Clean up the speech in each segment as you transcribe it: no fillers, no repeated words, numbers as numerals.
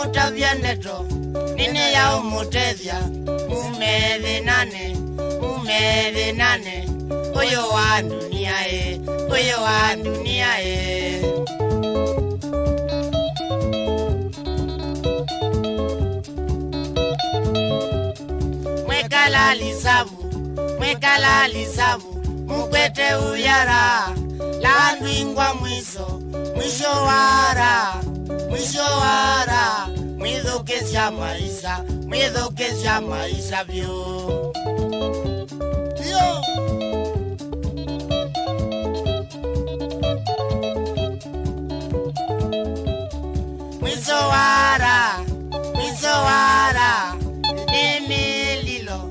mutavyandeto nine ya umutethia mumeve nane uyo wa dunia e mwekala lisavu mukwete uyara landwingwa mwisho wara mwidhokesha maisha vyo yo mwisho wara nimililo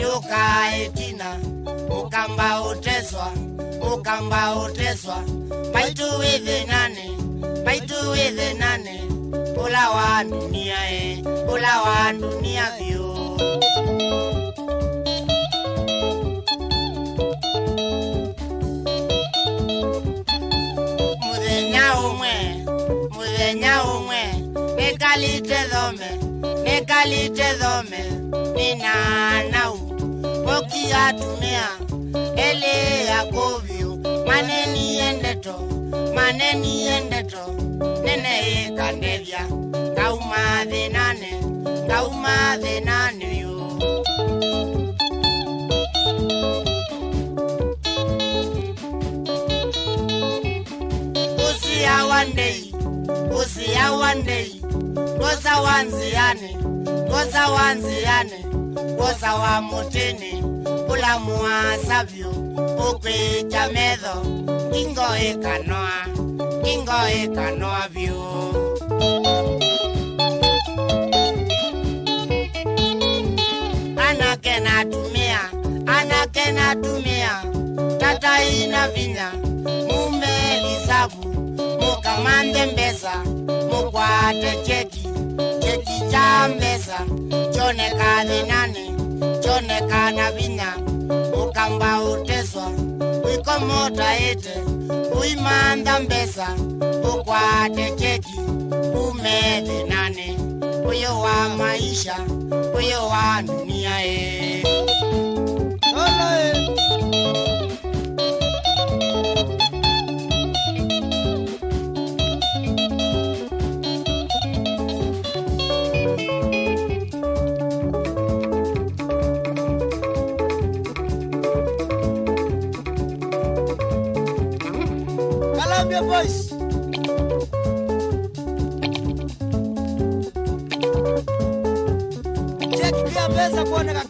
yukaitina ukamba uteswa baitu withe nane ula wa dunia vyo muthenya umwe nikalite thome ninanau okiatumia ele yakovyo maneni endeto nene ikandevya ngauma thenane yo usia one day goza wanziane goza wa mutini ula muasavyo ukwicha medho ingo ikanoa vyo anake natumia tata ina vinya mume lisabu mukamande Mbesa mukwate cheki cha Mbesa chone kana vinya ukamba uteswa uikomota ete uimanda Mbesa ukwate cheki umele nane uyo wa maisha uyo wa dunia e Kalambya Boys Cheki pia Mbesa kuoneka